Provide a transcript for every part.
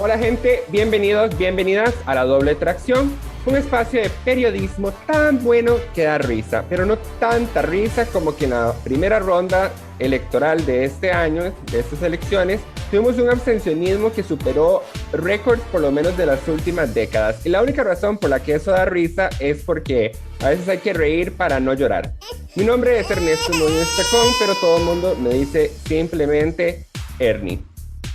Hola gente, bienvenidos, bienvenidas a La Doble Tracción, un espacio de periodismo tan bueno que da risa, pero no tanta risa como que en la primera ronda electoral de este año, de estas elecciones, tuvimos un abstencionismo que superó récords por lo menos de las últimas décadas. Y la única razón por la que eso da risa es porque a veces hay que reír para no llorar. Mi nombre es Ernesto Núñez Chacón, pero todo el mundo me dice simplemente Ernie.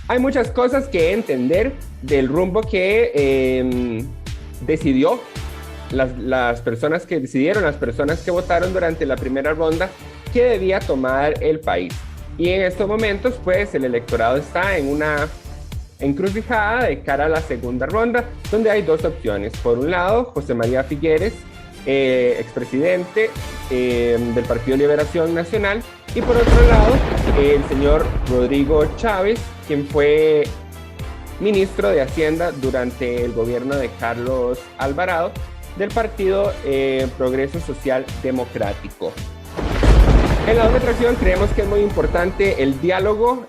Hay muchas cosas que entender del rumbo que decidió las personas que decidieron, las personas que votaron durante la primera ronda, que debía tomar el país. Y en estos momentos, pues, el electorado está en una encrucijada de cara a la segunda ronda, donde hay dos opciones. Por un lado, José María Figueres, expresidente del Partido Liberación Nacional, y por otro lado, el señor Rodrigo Chávez, quien fue ministro de Hacienda durante el gobierno de Carlos Alvarado, del Partido Progreso Social Democrático. En La Doble Tracción creemos que es muy importante el diálogo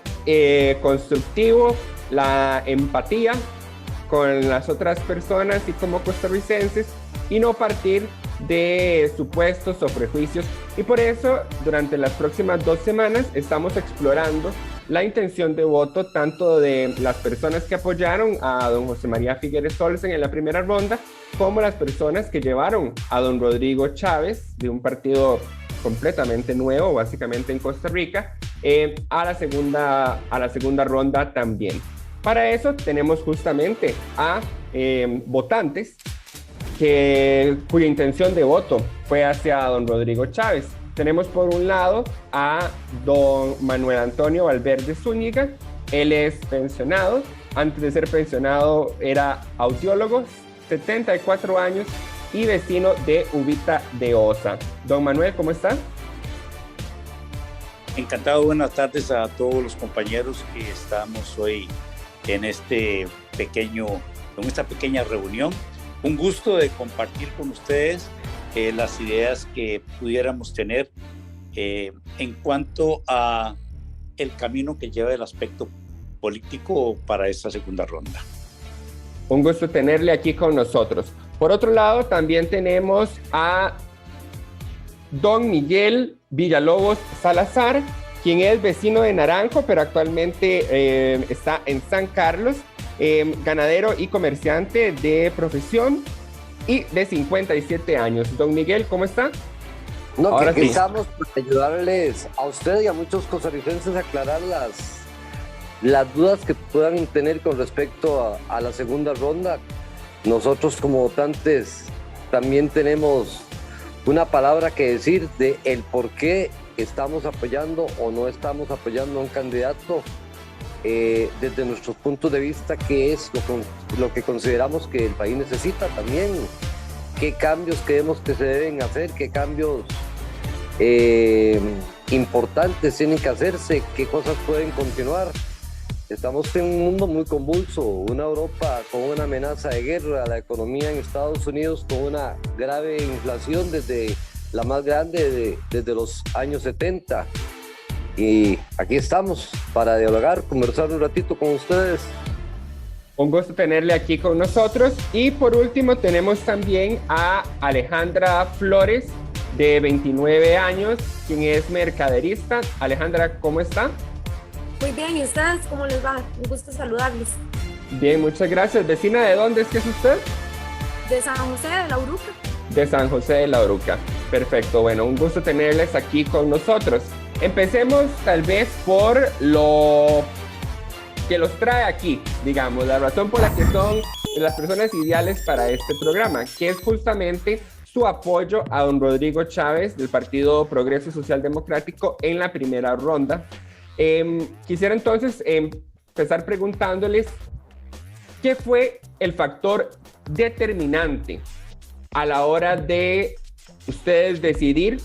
constructivo, la empatía con las otras personas y como costarricenses, y no partir de supuestos o prejuicios. Y por eso, durante las próximas 2 semanas, estamos explorando la intención de voto tanto de las personas que apoyaron a don José María Figueres Olsen en la primera ronda, como las personas que llevaron a don Rodrigo Chávez, de un partido completamente nuevo, básicamente en Costa Rica, a la segunda ronda también. Para eso tenemos justamente a votantes cuya intención de voto fue hacia don Rodrigo Chávez. Tenemos por un lado a don Manuel Antonio Valverde Zúñiga. Él es pensionado. Antes de ser pensionado era audiólogo, 74 años y vecino de Uvita de Osa. Don Manuel, ¿cómo está? Encantado, buenas tardes a todos los compañeros que estamos hoy en esta pequeña reunión. Un gusto de compartir con ustedes las ideas que pudiéramos tener en cuanto a el camino que lleva el aspecto político para esta segunda ronda. Un gusto tenerle aquí con nosotros. Por otro lado, también tenemos a don Miguel Villalobos Salazar, quien es vecino de Naranjo, pero actualmente está en San Carlos, ganadero y comerciante de profesión y de 57 años. Don Miguel, ¿cómo está? No, ahora que sí. Estamos para ayudarles a usted y a muchos costarricenses a aclarar las dudas que puedan tener con respecto a la segunda ronda. Nosotros como votantes también tenemos una palabra que decir de el por qué estamos apoyando o no estamos apoyando a un candidato desde nuestros puntos de vista, qué es lo que consideramos que el país necesita también, qué cambios creemos que se deben hacer, qué cambios importantes tienen que hacerse, qué cosas pueden continuar. Estamos en un mundo muy convulso, una Europa con una amenaza de guerra, la economía en Estados Unidos con una grave inflación desde la más grande desde los años 70. Y aquí estamos para dialogar, conversar un ratito con ustedes. Un gusto tenerle aquí con nosotros. Y por último tenemos también a Alejandra Flores, de 29 años, quien es mercaderista. Alejandra, ¿cómo está? Muy bien, ¿y ustedes cómo les va? Un gusto saludarles. Bien, muchas gracias. ¿Vecina de dónde es que es usted? De San José de la Uruca. De San José de la Uruca. Perfecto, bueno, un gusto tenerles aquí con nosotros. Empecemos tal vez por lo que los trae aquí, digamos, la razón por la que son las personas ideales para este programa, que es justamente su apoyo a don Rodrigo Chávez del Partido Progreso Social Democrático en la primera ronda. Quisiera entonces empezar preguntándoles qué fue el factor determinante a la hora de ustedes decidir: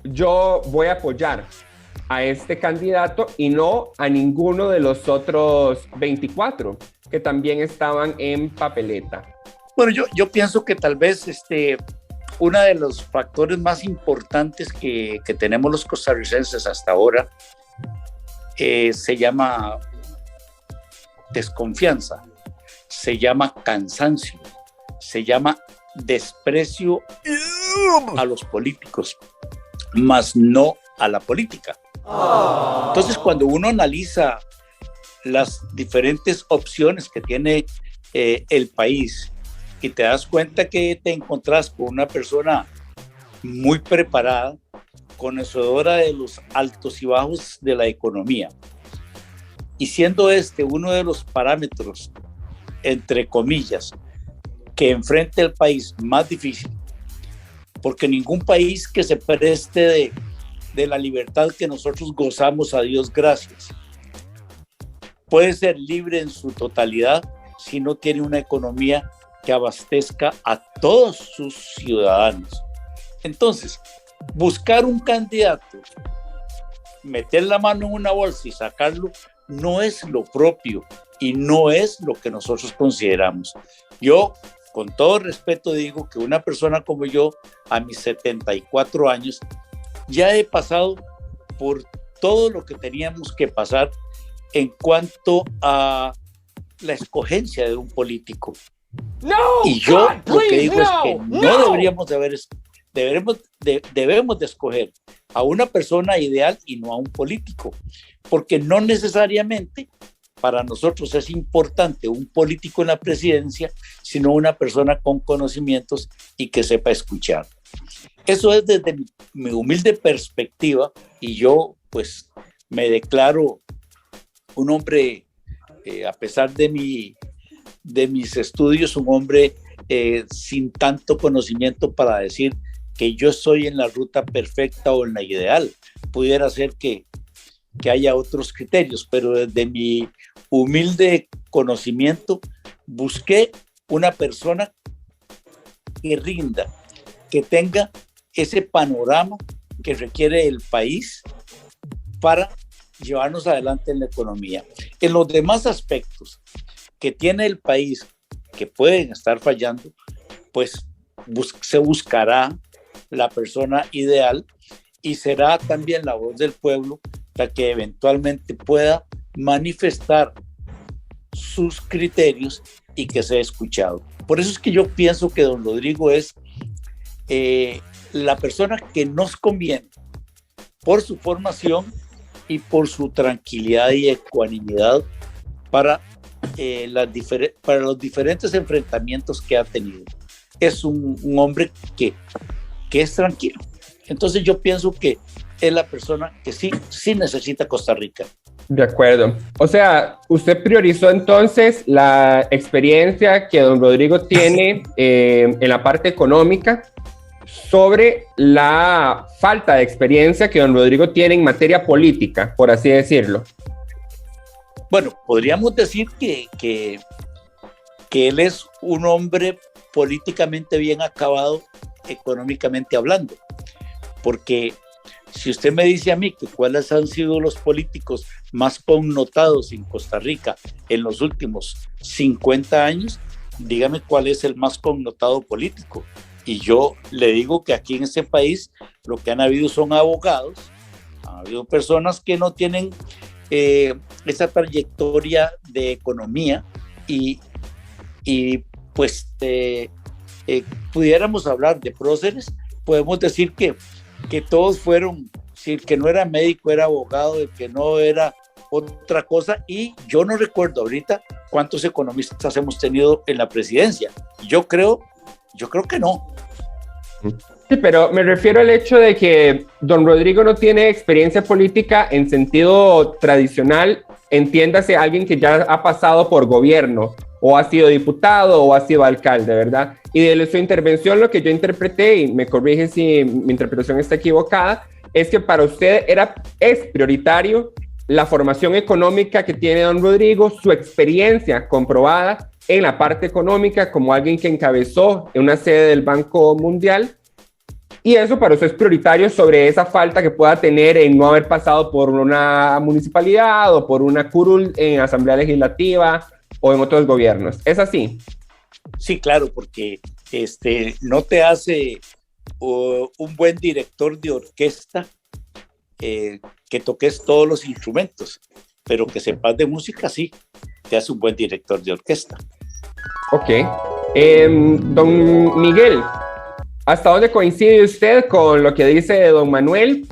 yo voy a apoyar a este candidato y no a ninguno de los otros 24 que también estaban en papeleta. Bueno, yo pienso que tal vez uno de los factores más importantes que tenemos los costarricenses hasta ahora se llama desconfianza, se llama cansancio, se llama desprecio a los políticos, mas no a la política. Entonces, cuando uno analiza las diferentes opciones que tiene el país y te das cuenta que te encontrás con una persona muy preparada, conocedora de los altos y bajos de la economía, y siendo este uno de los parámetros, entre comillas, que enfrenta el país más difícil, porque ningún país que se preste de la libertad que nosotros gozamos, a Dios gracias, puede ser libre en su totalidad si no tiene una economía que abastezca a todos sus ciudadanos. Entonces, buscar un candidato, meter la mano en una bolsa y sacarlo, no es lo propio y no es lo que nosotros consideramos. Yo, con todo respeto, digo que una persona como yo, a mis 74 años, ya he pasado por todo lo que teníamos que pasar en cuanto a la escogencia de un político. No, y yo God, lo que digo please, es que no debemos de escoger a una persona ideal y no a un político, porque no necesariamente para nosotros es importante un político en la presidencia, sino una persona con conocimientos y que sepa escuchar. Eso es desde mi humilde perspectiva, y yo pues me declaro un hombre, a pesar de mis estudios, un hombre sin tanto conocimiento para decir que yo estoy en la ruta perfecta o en la ideal. Pudiera ser que haya otros criterios, pero desde mi humilde conocimiento busqué una persona que rinda, que tenga ese panorama que requiere el país para llevarnos adelante en la economía. En los demás aspectos que tiene el país que pueden estar fallando, pues se buscará la persona ideal y será también la voz del pueblo la que eventualmente pueda manifestar sus criterios y que sea escuchado. Por eso es que yo pienso que don Rodrigo es la persona que nos conviene por su formación y por su tranquilidad y ecuanimidad para los diferentes enfrentamientos que ha tenido. Es un hombre que es tranquilo. Entonces yo pienso que es la persona que sí necesita Costa Rica. De acuerdo. O sea, usted priorizó entonces la experiencia que don Rodrigo tiene en la parte económica sobre la falta de experiencia que don Rodrigo tiene en materia política, por así decirlo. Bueno, podríamos decir que él es un hombre políticamente bien acabado, económicamente hablando, porque si usted me dice a mí que cuáles han sido los políticos más connotados en Costa Rica en los últimos 50 años, dígame cuál es el más connotado político. Y yo le digo que aquí en este país lo que han habido son abogados, han habido personas que no tienen esa trayectoria de economía y pues pudiéramos hablar de próceres, podemos decir que todos fueron, si el que no era médico era abogado, el que no era otra cosa, y yo no recuerdo ahorita cuántos economistas hemos tenido en la presidencia. Yo creo que no. Sí, pero me refiero al hecho de que don Rodrigo no tiene experiencia política en sentido tradicional, entiéndase alguien que ya ha pasado por gobierno, o ha sido diputado, o ha sido alcalde, ¿verdad? Y de su intervención lo que yo interpreté, y me corrige si mi interpretación está equivocada, es que para usted es prioritario la formación económica que tiene don Rodrigo, su experiencia comprobada en la parte económica como alguien que encabezó en una sede del Banco Mundial, y eso para usted es prioritario sobre esa falta que pueda tener en no haber pasado por una municipalidad o por una curul en Asamblea Legislativa o en otros gobiernos. ¿Es así? Sí, claro, porque no te hace un buen director de orquesta que toques todos los instrumentos. pero que sepas de música, sí, te hace un buen director de orquesta. Ok. Don Miguel, ¿hasta dónde coincide usted con lo que dice don Manuel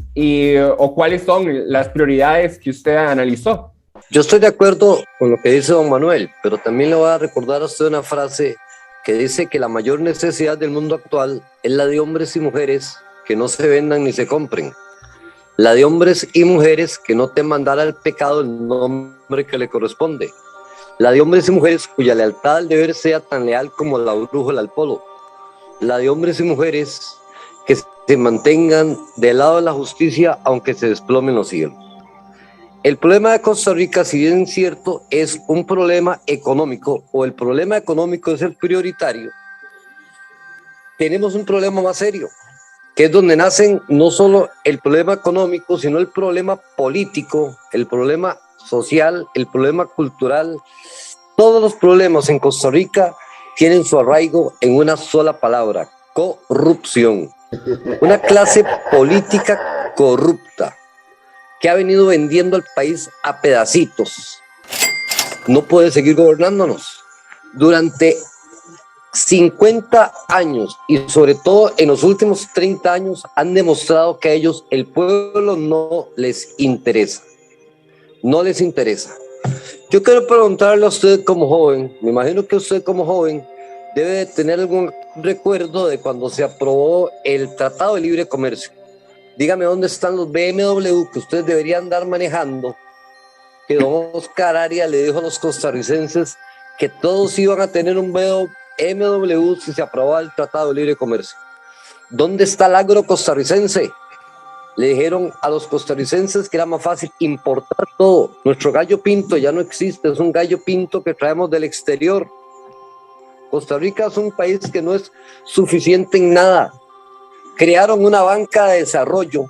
o cuáles son las prioridades que usted analizó? Yo estoy de acuerdo con lo que dice don Manuel, pero también le voy a recordar a usted una frase que dice que la mayor necesidad del mundo actual es la de hombres y mujeres que no se vendan ni se compren. La de hombres y mujeres que no teman dar al pecado el nombre que le corresponde. La de hombres y mujeres cuya lealtad al deber sea tan leal como la brújula al polo. La de hombres y mujeres que se mantengan del lado de la justicia aunque se desplomen los cielos. El problema de Costa Rica, si bien es cierto, es un problema económico, o el problema económico es el prioritario, tenemos un problema más serio, que es donde nacen no solo el problema económico, sino el problema político, el problema social, el problema cultural. Todos los problemas en Costa Rica tienen su arraigo en una sola palabra: corrupción. Una clase política corrupta que ha venido vendiendo al país a pedacitos. No puede seguir gobernándonos. Durante 50 años y sobre todo en los últimos 30 años han demostrado que a ellos el pueblo no les interesa. No les interesa. Yo quiero preguntarle a usted como joven, me imagino que usted como joven debe de tener algún recuerdo de cuando se aprobó el Tratado de Libre Comercio. Dígame dónde están los BMW que ustedes deberían andar manejando, que don Oscar Arias le dijo a los costarricenses que todos iban a tener un BMW si se aprobaba el Tratado de Libre Comercio. ¿Dónde está el agro costarricense? Le dijeron a los costarricenses que era más fácil importar todo. Nuestro gallo pinto ya no existe, es un gallo pinto que traemos del exterior. Costa Rica es un país que no es suficiente en nada. Crearon una banca de desarrollo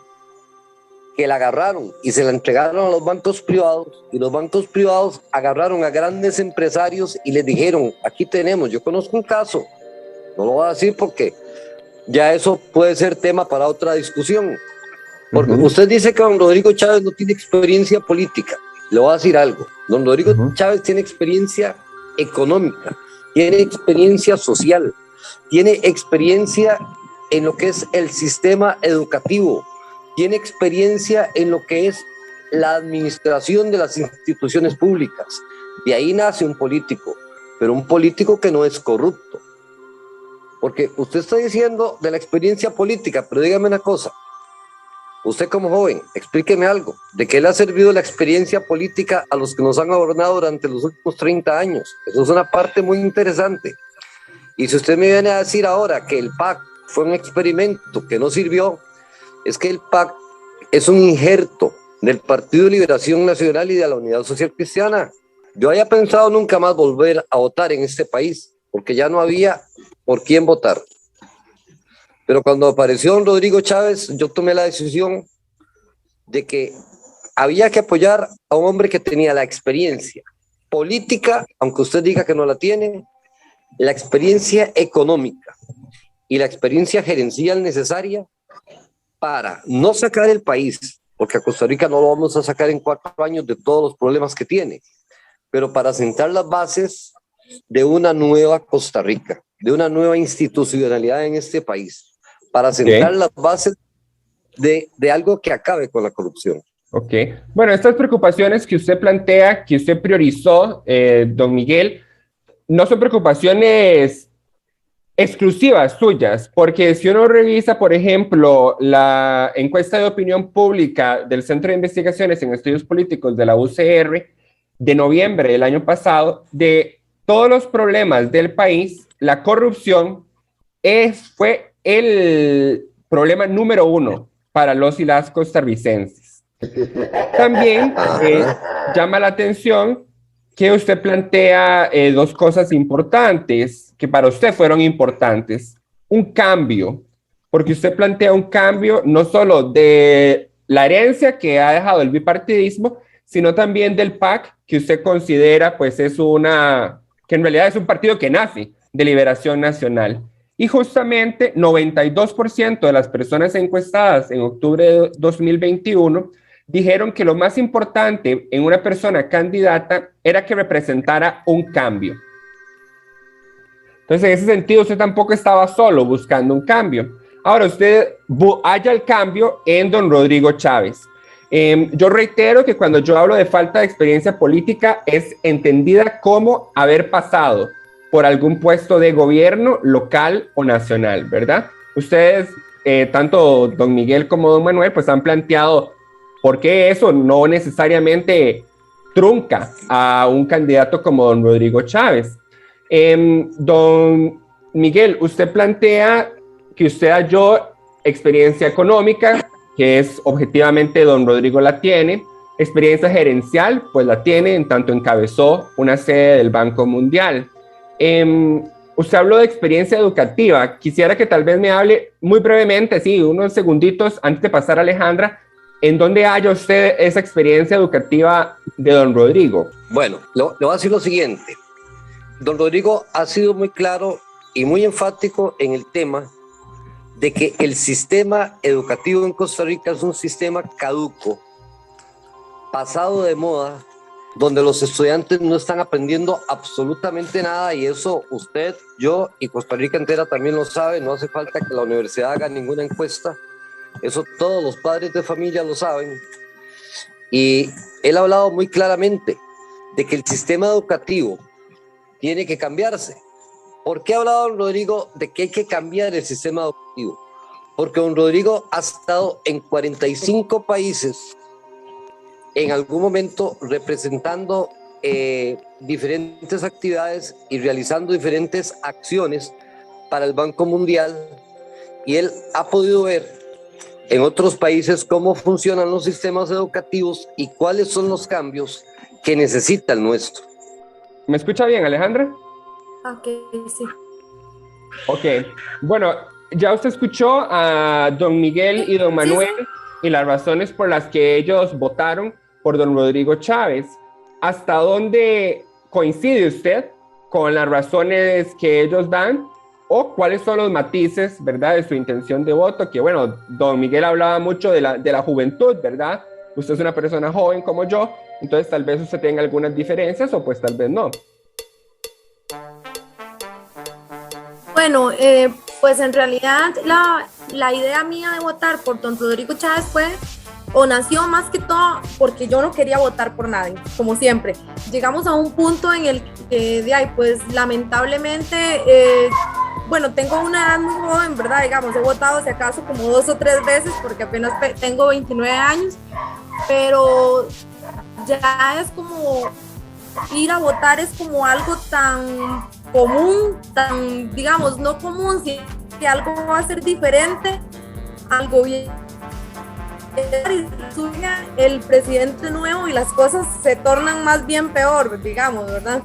que la agarraron y se la entregaron a los bancos privados, y los bancos privados agarraron a grandes empresarios y les dijeron: aquí tenemos, yo conozco un caso, no lo voy a decir porque ya eso puede ser tema para otra discusión, porque usted dice que don Rodrigo Chávez no tiene experiencia política. Le voy a decir algo: don Rodrigo Chávez tiene experiencia económica, tiene experiencia social, tiene experiencia en lo que es el sistema educativo, tiene experiencia en lo que es la administración de las instituciones públicas. De ahí nace un político, pero un político que no es corrupto. Porque usted está diciendo de la experiencia política, pero dígame una cosa, usted como joven, explíqueme algo, ¿de qué le ha servido la experiencia política a los que nos han gobernado durante los últimos 30 años? Eso es una parte muy interesante. Y si usted me viene a decir ahora que el PAC fue un experimento que no sirvió, es que el PAC es un injerto del Partido de Liberación Nacional y de la Unidad Social Cristiana. Yo había pensado nunca más volver a votar en este país, porque ya no había por quién votar. Pero cuando apareció don Rodrigo Chávez, yo tomé la decisión de que había que apoyar a un hombre que tenía la experiencia política, aunque usted diga que no la tiene, la experiencia económica y la experiencia gerencial necesaria para no sacar el país, porque a Costa Rica no lo vamos a sacar en 4 años de todos los problemas que tiene, pero para sentar las bases de una nueva Costa Rica, de una nueva institucionalidad en este país, para sentar las bases de algo que acabe con la corrupción. Ok. Bueno, estas preocupaciones que usted plantea, que usted priorizó, don Miguel, no son preocupaciones exclusivas suyas, porque si uno revisa, por ejemplo, la encuesta de opinión pública del Centro de Investigaciones en Estudios Políticos de la UCR de noviembre del año pasado, de todos los problemas del país, la corrupción fue el problema número 1 para los y las costarricenses. También llama la atención que usted plantea 2 cosas importantes que para usted fueron importantes. Un cambio, porque usted plantea un cambio no solo de la herencia que ha dejado el bipartidismo, sino también del PAC, que usted considera pues que en realidad es un partido que nace de Liberación Nacional. Y justamente 92% de las personas encuestadas en octubre de 2021 dijeron que lo más importante en una persona candidata era que representara un cambio. Entonces, en ese sentido, usted tampoco estaba solo buscando un cambio. Ahora, usted halla el cambio en don Rodrigo Chávez. Yo reitero que cuando yo hablo de falta de experiencia política es entendida como haber pasado por algún puesto de gobierno local o nacional, ¿verdad? Ustedes, tanto don Miguel como don Manuel, pues han planteado por qué eso no necesariamente trunca a un candidato como don Rodrigo Chávez. Don Miguel, usted plantea que usted halló experiencia económica, que es objetivamente don Rodrigo la tiene, experiencia gerencial, pues la tiene, en tanto encabezó una sede del Banco Mundial. Usted habló de experiencia educativa, quisiera que tal vez me hable muy brevemente, sí, unos segunditos antes de pasar a Alejandra, ¿en dónde halla usted esa experiencia educativa de don Rodrigo? Bueno, le voy a decir lo siguiente. Don Rodrigo ha sido muy claro y muy enfático en el tema de que el sistema educativo en Costa Rica es un sistema caduco, pasado de moda, donde los estudiantes no están aprendiendo absolutamente nada, y eso usted, yo y Costa Rica entera también lo sabe. No hace falta que la universidad haga ninguna encuesta, eso todos los padres de familia lo saben. Y él ha hablado muy claramente de que el sistema educativo tiene que cambiarse. ¿Por qué ha hablado don Rodrigo de que hay que cambiar el sistema educativo? Porque don Rodrigo ha estado en 45 países en algún momento representando diferentes actividades y realizando diferentes acciones para el Banco Mundial, y él ha podido ver en otros países cómo funcionan los sistemas educativos y cuáles son los cambios que necesita el nuestro. ¿Me escucha bien, Alejandra? Ok, sí. Ok, bueno, ya usted escuchó a don Miguel y don Manuel, sí, y las razones por las que ellos votaron por don Rodrigo Chávez. ¿Hasta dónde coincide usted con las razones que ellos dan? ¿O cuáles son los matices, verdad, de su intención de voto? Que bueno, don Miguel hablaba mucho de la juventud, ¿verdad? Usted es una persona joven como yo, entonces tal vez usted tenga algunas diferencias o pues tal vez no. Bueno, pues en realidad la idea mía de votar por don Rodrigo Chávez fue, o nació más que todo porque yo no quería votar por nadie, como siempre. Llegamos a un punto en el que, pues lamentablemente, bueno, tengo una edad muy joven, ¿verdad? Digamos, he votado si acaso como 2 o 3 veces porque apenas tengo 29 años, pero ya es como ir a votar es como algo tan común, tan, digamos, no común, si que algo va a ser diferente al gobierno, surge el presidente nuevo y las cosas se tornan más bien peor, digamos, ¿verdad?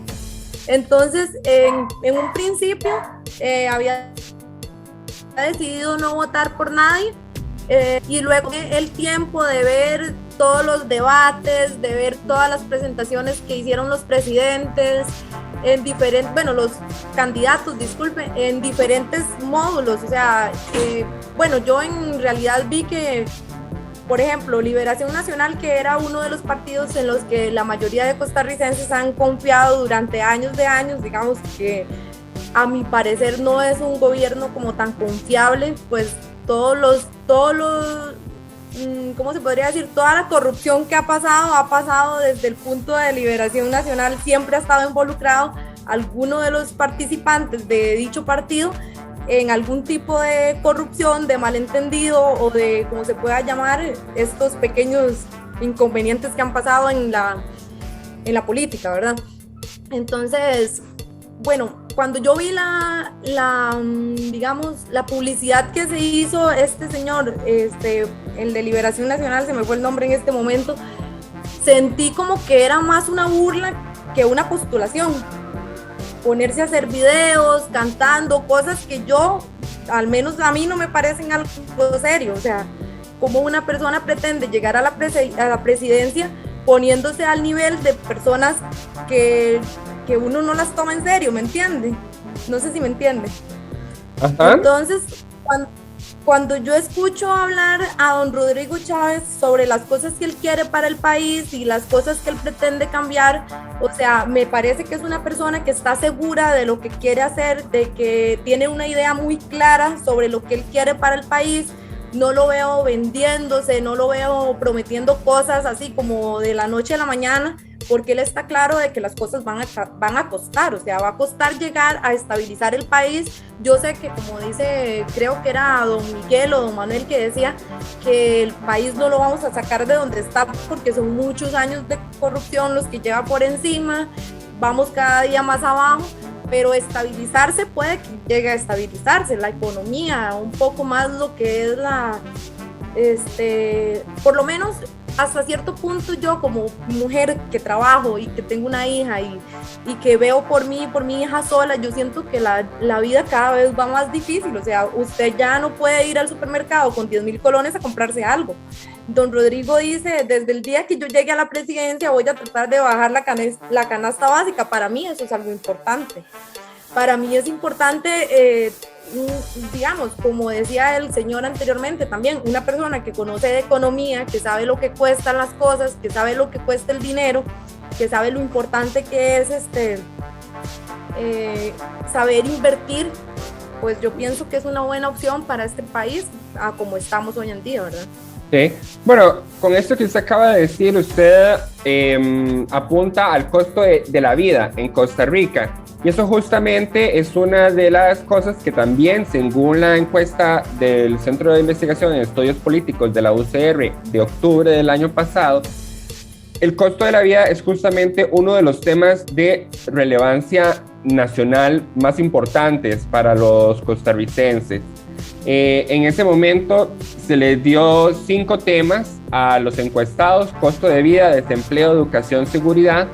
Entonces, en un principio había decidido no votar por nadie, y luego el tiempo de ver todos los debates, de ver todas las presentaciones que hicieron los presidentes en diferentes, bueno, los candidatos, disculpe, en diferentes módulos. O sea, bueno, yo en realidad vi que, por ejemplo, Liberación Nacional, que era uno de los partidos en los que la mayoría de costarricenses han confiado durante años de años, digamos que a mi parecer no es un gobierno como tan confiable, pues todos los ¿cómo se podría decir? Toda la corrupción que ha pasado desde el punto de Liberación Nacional, siempre ha estado involucrado alguno de los participantes de dicho partido en algún tipo de corrupción, de malentendido o de, como se pueda llamar, estos pequeños inconvenientes que han pasado en la política, ¿verdad? Entonces, bueno, cuando yo vi digamos, la publicidad que se hizo este señor, el de Liberación Nacional, se me fue el nombre en este momento, sentí como que era más una burla que una postulación. Ponerse a hacer videos, cantando, cosas que yo, al menos a mí no me parecen algo serio. O sea, como una persona pretende llegar a la presidencia poniéndose al nivel de personas que uno no las toma en serio, ¿me entiende? No sé si me entiende. Ajá. Entonces, cuando yo escucho hablar a don Rodrigo Chávez sobre las cosas que él quiere para el país y las cosas que él pretende cambiar, o sea, me parece que es una persona que está segura de lo que quiere hacer, de que tiene una idea muy clara sobre lo que él quiere para el país. No lo veo vendiéndose, no lo veo prometiendo cosas así como de la noche a la mañana, porque él está claro de que las cosas van a costar, o sea, va a costar llegar a estabilizar el país. Yo sé que, como dice, creo que era don Miguel o don Manuel que decía que el país no lo vamos a sacar de donde está porque son muchos años de corrupción los que lleva por encima, vamos cada día más abajo, pero estabilizarse puede que llegue a estabilizarse la economía, un poco más lo que es por lo menos hasta cierto punto yo como mujer que trabajo y que tengo una hija y que veo por mi hija sola, yo siento que la vida cada vez va más difícil, o sea, usted ya no puede ir al supermercado con 10,000 colones a comprarse algo. Don Rodrigo dice, desde el día que yo llegue a la presidencia voy a tratar de bajar la canasta básica. Para mí eso es algo importante. Para mí es importante, digamos, como decía el señor anteriormente también, una persona que conoce de economía, que sabe lo que cuestan las cosas, que sabe lo que cuesta el dinero, que sabe lo importante que es saber invertir, pues yo pienso que es una buena opción para este país, a como estamos hoy en día, ¿verdad? Sí. Bueno, con esto que usted acaba de decir, usted apunta al costo de la vida en Costa Rica. Y eso justamente es una de las cosas que también, según la encuesta del Centro de Investigación en Estudios Políticos de la UCR de octubre del año pasado, el costo de la vida es justamente uno de los temas de relevancia nacional más importantes para los costarricenses. En ese momento se les dio 5 temas a los encuestados: costo de vida, desempleo, educación, seguridad,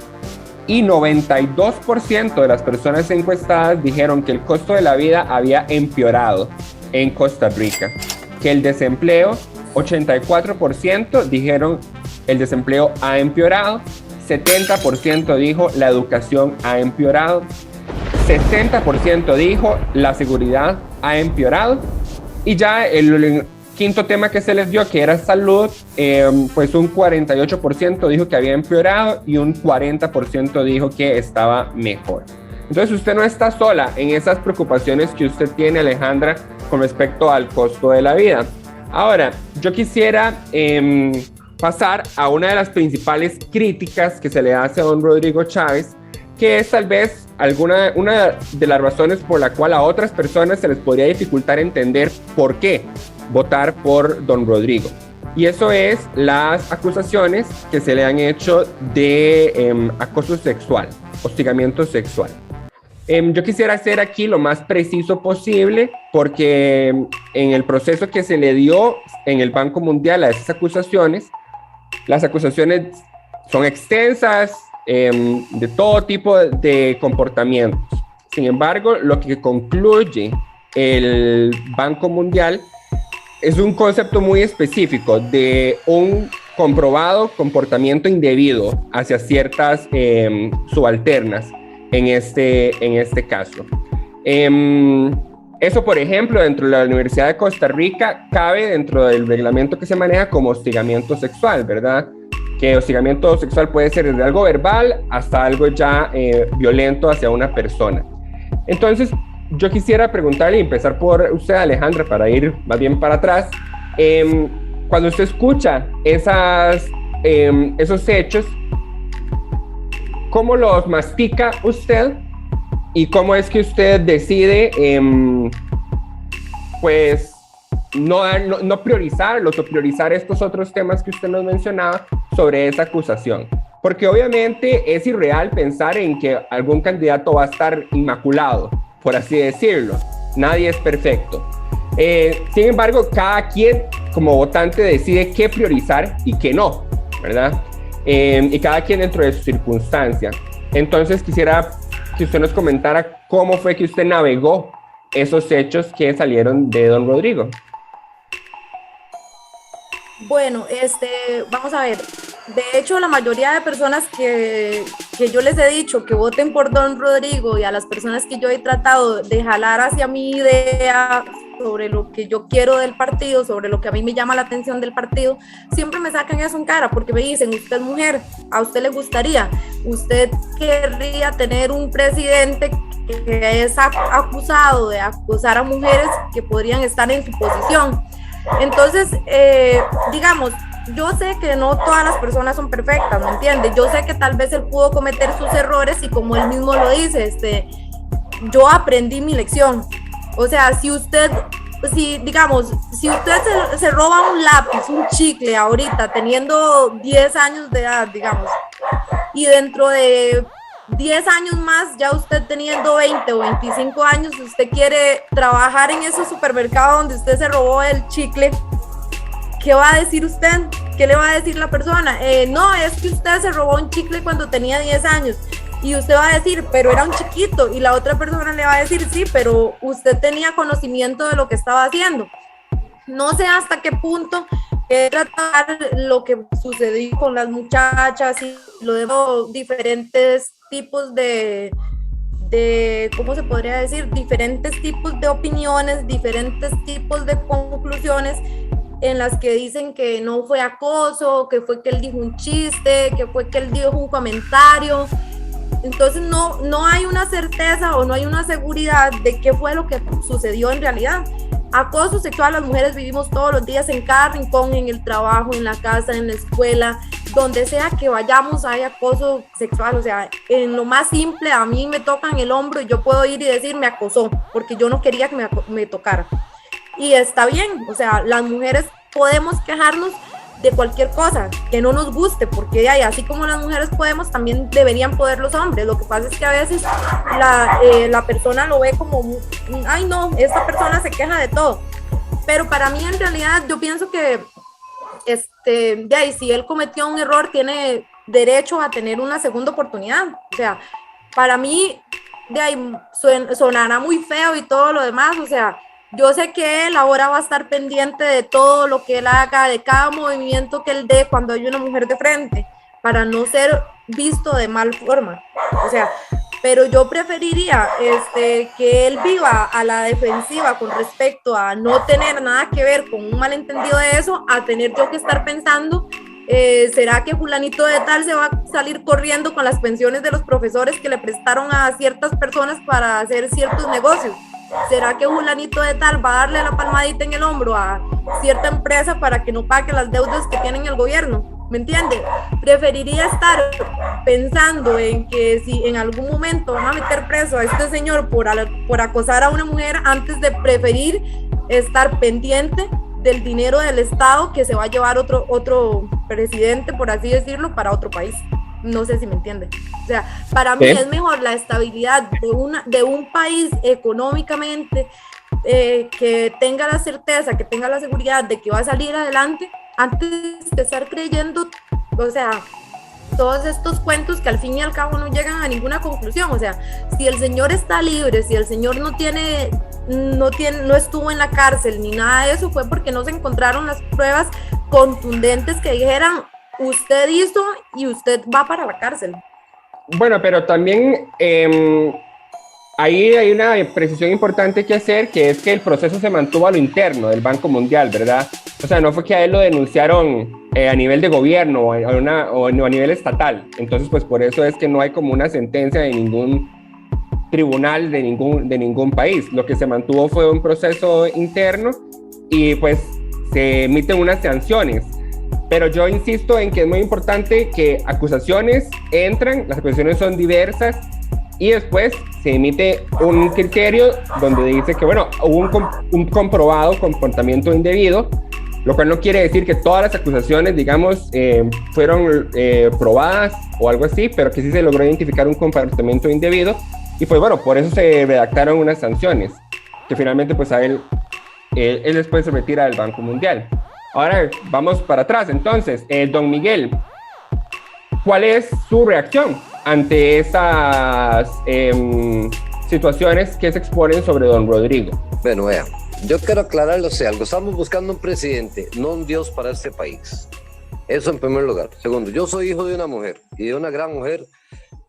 y 92% de las personas encuestadas dijeron que el costo de la vida había empeorado en Costa Rica, que el desempleo, 84% dijeron el desempleo ha empeorado, 70% dijo la educación ha empeorado, 60% dijo la seguridad ha empeorado, y ya el quinto tema que se les dio, que era salud, pues un 48% dijo que había empeorado y un 40% dijo que estaba mejor. Entonces usted no está sola en esas preocupaciones que usted tiene, Alejandra, con respecto al costo de la vida. Ahora, yo quisiera pasar a una de las principales críticas que se le hace a don Rodrigo Chávez, que es tal vez una de las razones por la cual a otras personas se les podría dificultar entender por qué votar por don Rodrigo. Y eso es las acusaciones que se le han hecho de acoso sexual, hostigamiento sexual. Yo quisiera ser aquí lo más preciso posible, porque en el proceso que se le dio en el Banco Mundial a esas acusaciones, las acusaciones son extensas, de todo tipo de comportamientos. Sin embargo, lo que concluye el Banco Mundial es un concepto muy específico de un comprobado comportamiento indebido hacia ciertas subalternas en este caso. Eso, por ejemplo, dentro de la Universidad de Costa Rica cabe dentro del reglamento que se maneja como hostigamiento sexual, ¿verdad? Que hostigamiento sexual puede ser desde algo verbal hasta algo ya violento hacia una persona. Entonces, yo quisiera preguntarle y empezar por usted, Alejandra, para ir más bien para atrás. Cuando usted escucha esos hechos, ¿cómo los mastica usted? ¿Y cómo es que usted decide, pues, no priorizarlos o priorizar estos otros temas que usted nos mencionaba sobre esa acusación? Porque obviamente es irreal pensar en que algún candidato va a estar inmaculado, por así decirlo. Nadie es perfecto. Sin embargo, cada quien como votante decide qué priorizar y qué no, ¿verdad? Y cada quien dentro de sus circunstancias. Entonces quisiera que usted nos comentara cómo fue que usted navegó esos hechos que salieron de don Rodrigo. Bueno, vamos a ver. De hecho, la mayoría de personas que yo les he dicho que voten por don Rodrigo, y a las personas que yo he tratado de jalar hacia mi idea sobre lo que yo quiero del partido, sobre lo que a mí me llama la atención del partido, siempre me sacan eso en cara, porque me dicen, usted es mujer, ¿a usted le gustaría? ¿Usted querría tener un presidente que es acusado de acusar a mujeres que podrían estar en su posición? Entonces, digamos, yo sé que no todas las personas son perfectas, ¿me entiende? Yo sé que tal vez él pudo cometer sus errores y como él mismo lo dice, yo aprendí mi lección. O sea, si usted se roba un lápiz, un chicle ahorita, teniendo 10 años de edad, digamos, y dentro de 10 años más, ya usted teniendo 20 o 25 años, usted quiere trabajar en ese supermercado donde usted se robó el chicle, ¿qué va a decir usted? ¿Qué le va a decir la persona? No, es que usted se robó un chicle cuando tenía 10 años. Y usted va a decir, pero era un chiquito. Y la otra persona le va a decir, sí, pero usted tenía conocimiento de lo que estaba haciendo. No sé hasta qué punto tratar lo que sucedió con las muchachas y lo de diferentes tipos de, ¿cómo se podría decir? Diferentes tipos de opiniones, diferentes tipos de conclusiones en las que dicen que no fue acoso, que fue que él dijo un chiste, que fue que él dijo un comentario. Entonces no hay una certeza o no hay una seguridad de qué fue lo que sucedió en realidad. Acoso sexual, las mujeres vivimos todos los días en cada rincón, en el trabajo, en la casa, en la escuela, donde sea que vayamos hay acoso sexual. O sea, en lo más simple, a mí me tocan el hombro y yo puedo ir y decir me acosó, porque yo no quería que me tocara. Y está bien, o sea, las mujeres podemos quejarnos de cualquier cosa que no nos guste, porque así como las mujeres podemos, también deberían poder los hombres. Lo que pasa es que a veces la persona lo ve como, ay no, esta persona se queja de todo. Pero para mí en realidad yo pienso que si él cometió un error, tiene derecho a tener una segunda oportunidad. O sea, para mí sonará muy feo y todo lo demás, o sea, yo sé que él ahora va a estar pendiente de todo lo que él haga, de cada movimiento que él dé cuando hay una mujer de frente, para no ser visto de mal forma. O sea, pero yo preferiría que él viva a la defensiva con respecto a no tener nada que ver con un malentendido de eso, a tener yo que estar pensando, ¿será que fulanito de tal se va a salir corriendo con las pensiones de los profesores que le prestaron a ciertas personas para hacer ciertos negocios? ¿Será que fulanito de tal va a darle la palmadita en el hombro a cierta empresa para que no pague las deudas que tiene el gobierno? ¿Me entiende? Preferiría estar pensando en que si en algún momento van a meter preso a este señor por acosar a una mujer, antes de preferir estar pendiente del dinero del Estado que se va a llevar otro presidente, por así decirlo, para otro país. No sé si me entiende. O sea, para mí es mejor la estabilidad de un país económicamente, que tenga la certeza, que tenga la seguridad de que va a salir adelante, antes de estar creyendo, o sea, todos estos cuentos que al fin y al cabo no llegan a ninguna conclusión. O sea, si el señor está libre, si el señor no estuvo en la cárcel ni nada de eso, fue porque no se encontraron las pruebas contundentes que dijeran usted hizo y usted va para la cárcel. Bueno, pero también ahí hay una precisión importante que hacer, que es que el proceso se mantuvo a lo interno del Banco Mundial, ¿verdad? O sea, no fue que a él lo denunciaron a nivel de gobierno o a nivel estatal. Entonces, pues por eso es que no hay como una sentencia de ningún tribunal de ningún país. Lo que se mantuvo fue un proceso interno y pues se emiten unas sanciones. Pero yo insisto en que es muy importante que acusaciones entran, las acusaciones son diversas y después se emite un criterio donde dice que, bueno, hubo un comprobado comportamiento indebido, lo cual no quiere decir que todas las acusaciones, digamos, fueron probadas o algo así, pero que sí se logró identificar un comportamiento indebido y pues bueno, por eso se redactaron unas sanciones, que finalmente pues a él después se retira del Banco Mundial. Ahora vamos para atrás, entonces, don Miguel, ¿cuál es su reacción ante esas situaciones que se exponen sobre don Rodrigo? Bueno, vea, yo quiero aclararlo algo. Estamos buscando un presidente, no un Dios para este país. Eso en primer lugar. Segundo, yo soy hijo de una mujer y de una gran mujer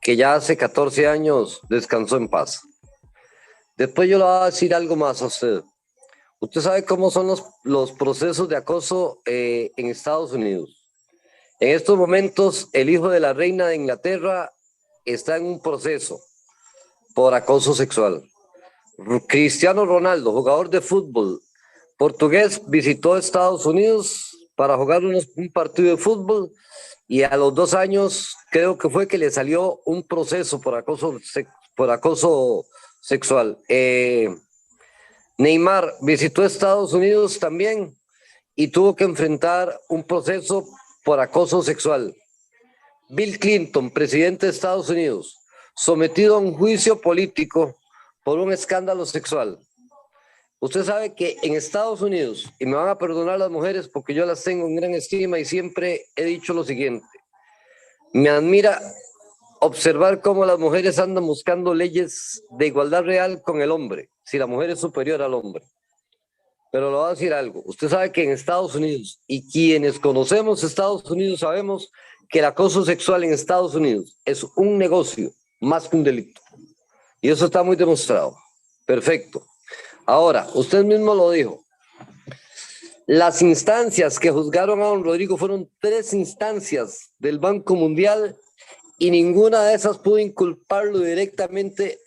que ya hace 14 años descansó en paz. Después yo le voy a decir algo más a usted. Usted sabe cómo son los procesos de acoso en Estados Unidos. En estos momentos, el hijo de la reina de Inglaterra está en un proceso por acoso sexual. Cristiano Ronaldo, jugador de fútbol portugués, visitó Estados Unidos para jugar un partido de fútbol y a los 2 años creo que fue que le salió un proceso por acoso sexual. Neymar visitó Estados Unidos también y tuvo que enfrentar un proceso por acoso sexual. Bill Clinton, presidente de Estados Unidos, sometido a un juicio político por un escándalo sexual. Usted sabe que en Estados Unidos, y me van a perdonar las mujeres porque yo las tengo en gran estima y siempre he dicho lo siguiente, me admira observar cómo las mujeres andan buscando leyes de igualdad real con el hombre, si la mujer es superior al hombre. Pero le voy a decir algo, usted sabe que en Estados Unidos, y quienes conocemos Estados Unidos sabemos que el acoso sexual en Estados Unidos es un negocio más que un delito. Y eso está muy demostrado. Perfecto. Ahora, usted mismo lo dijo. Las instancias que juzgaron a don Rodrigo fueron 3 instancias del Banco Mundial y ninguna de esas pudo inculparlo directamente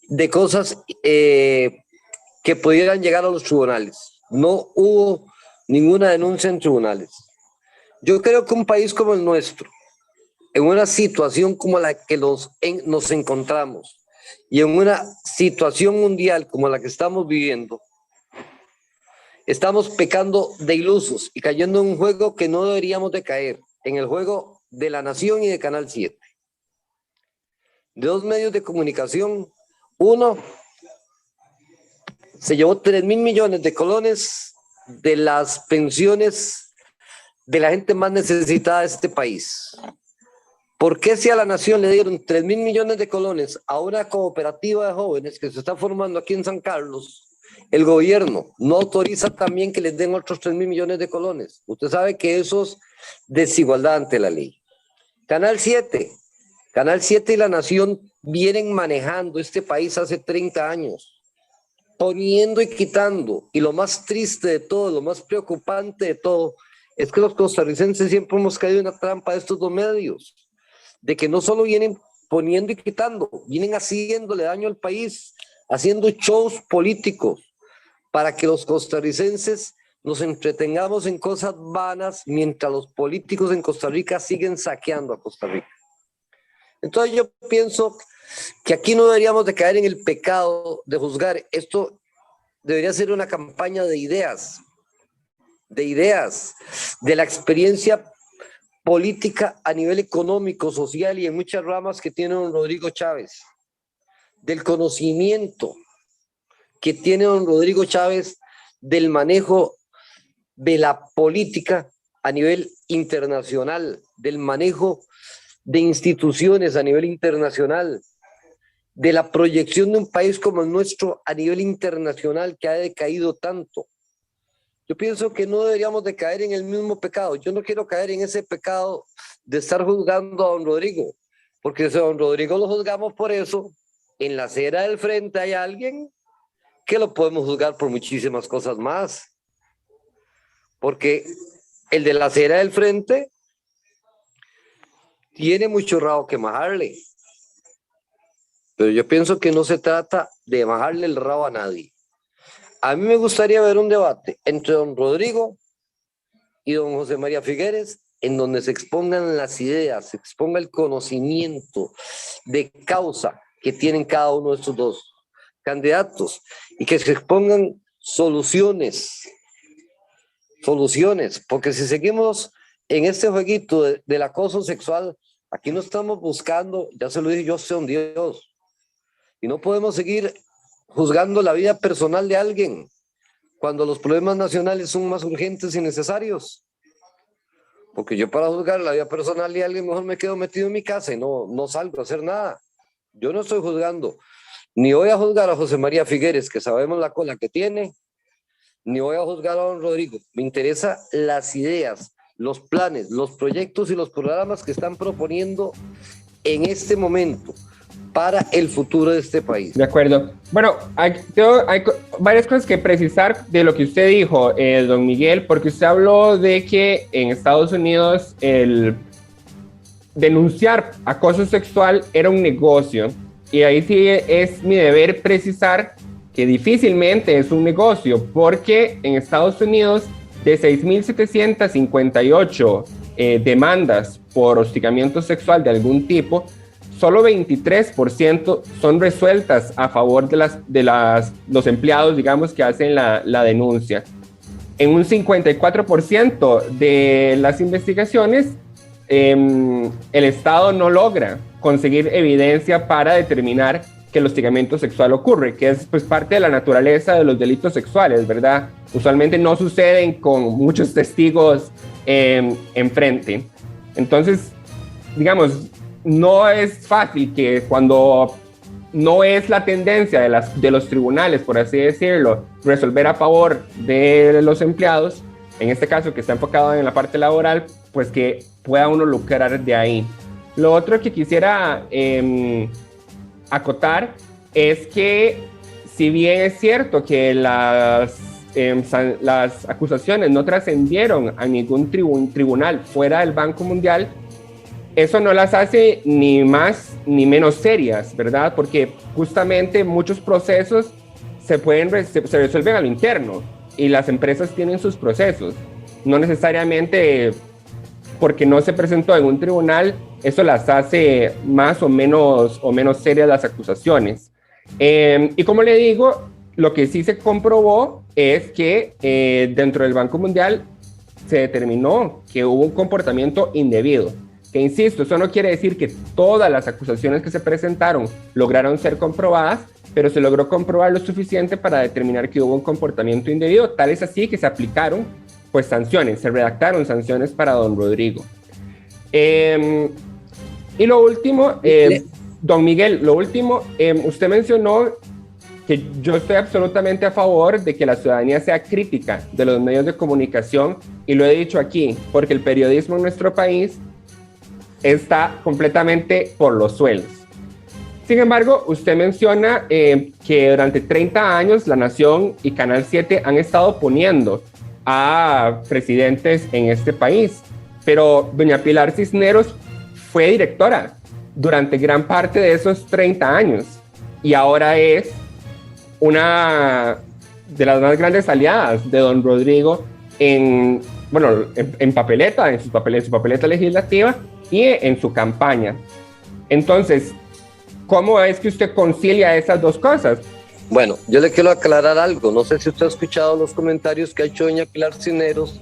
de cosas que pudieran llegar a los tribunales. No hubo ninguna denuncia en tribunales. Yo creo que un país como el nuestro, en una situación como la que nos encontramos y en una situación mundial como la que estamos viviendo, estamos pecando de ilusos y cayendo en un juego que no deberíamos de caer, en el juego de La Nación y de Canal 7. De 2 medios de comunicación, uno se llevó 3.000 millones de colones de las pensiones de la gente más necesitada de este país. ¿Por qué si a La Nación le dieron 3.000 millones de colones a una cooperativa de jóvenes que se está formando aquí en San Carlos, el gobierno no autoriza también que les den otros 3.000 millones de colones? Usted sabe que eso es desigualdad ante la ley. Canal 7 y La Nación vienen manejando este país hace 30 años, poniendo y quitando, y lo más triste de todo, lo más preocupante de todo, es que los costarricenses siempre hemos caído en la trampa de estos 2 medios, de que no solo vienen poniendo y quitando, vienen haciéndole daño al país, haciendo shows políticos para que los costarricenses nos entretengamos en cosas vanas mientras los políticos en Costa Rica siguen saqueando a Costa Rica. Entonces yo pienso que aquí no deberíamos de caer en el pecado de juzgar. Esto debería ser una campaña de ideas, de la experiencia política a nivel económico, social y en muchas ramas que tiene don Rodrigo Chávez, del conocimiento que tiene don Rodrigo Chávez del manejo de la política a nivel internacional, del manejo de instituciones a nivel internacional, de la proyección de un país como el nuestro a nivel internacional que ha decaído tanto. Yo pienso que no deberíamos de caer en el mismo pecado. Yo no quiero caer en ese pecado de estar juzgando a don Rodrigo, porque si a don Rodrigo lo juzgamos por eso, en la acera del frente hay alguien que lo podemos juzgar por muchísimas cosas más. Porque el de la acera del frente tiene mucho rabo que majarle. Pero yo pienso que no se trata de majarle el rabo a nadie. A mí me gustaría ver un debate entre don Rodrigo y don José María Figueres, en donde se expongan las ideas, se exponga el conocimiento de causa que tienen cada uno de estos 2 candidatos y que se expongan soluciones, porque si seguimos en este jueguito del acoso sexual, aquí no estamos buscando, ya se lo dije, yo soy un Dios, y no podemos seguir juzgando la vida personal de alguien cuando los problemas nacionales son más urgentes y necesarios. Porque yo para juzgar la vida personal de alguien mejor me quedo metido en mi casa y no salgo a hacer nada. Yo no estoy juzgando, ni voy a juzgar a José María Figueres, que sabemos la cola que tiene, ni voy a juzgar a don Rodrigo. Me interesan las ideas, los planes, los proyectos y los programas que están proponiendo en este momento para el futuro de este país. De acuerdo. Bueno, hay varias cosas que precisar de lo que usted dijo, don Miguel, porque usted habló de que en Estados Unidos el denunciar acoso sexual era un negocio, y ahí sí es mi deber precisar que difícilmente es un negocio, porque en Estados Unidos de 6.758 demandas por hostigamiento sexual de algún tipo, solo 23% son resueltas a favor de los empleados, digamos, que hacen la denuncia. En un 54% de las investigaciones, el Estado no logra conseguir evidencia para determinar que el hostigamiento sexual ocurre, que es pues parte de la naturaleza de los delitos sexuales, ¿verdad? Usualmente no suceden con muchos testigos enfrente. Entonces, digamos, no es fácil que cuando no es la tendencia de los tribunales, por así decirlo, resolver a favor de los empleados, en este caso que está enfocado en la parte laboral, pues que pueda uno lucrar de ahí. Lo otro que quisiera acotar es que, si bien es cierto que las acusaciones no trascendieron a ningún tribunal fuera del Banco Mundial, eso no las hace ni más ni menos serias, ¿verdad? Porque justamente muchos procesos se resuelven a lo interno, y las empresas tienen sus procesos. No necesariamente porque no se presentó en un tribunal, eso las hace más o menos serias las acusaciones. Y como le digo, lo que sí se comprobó es que dentro del Banco Mundial se determinó que hubo un comportamiento indebido. Que insisto, eso no quiere decir que todas las acusaciones que se presentaron lograron ser comprobadas, pero se logró comprobar lo suficiente para determinar que hubo un comportamiento indebido, tal es así que se aplicaron pues sanciones, se redactaron sanciones para don Rodrigo. Y lo último, don Miguel, lo último, usted mencionó que yo estoy absolutamente a favor de que la ciudadanía sea crítica de los medios de comunicación, y lo he dicho aquí, porque el periodismo en nuestro país está completamente por los suelos. Sin embargo, usted menciona que durante 30 años La Nación y Canal 7 han estado poniendo a presidentes en este país, pero doña Pilar Cisneros fue directora durante gran parte de esos 30 años y ahora es una de las más grandes aliadas de don Rodrigo en su papeleta legislativa y en su campaña. Entonces, ¿cómo es que usted concilia esas dos cosas? Bueno, yo le quiero aclarar algo. No sé si usted ha escuchado los comentarios que ha hecho doña Pilar Cisneros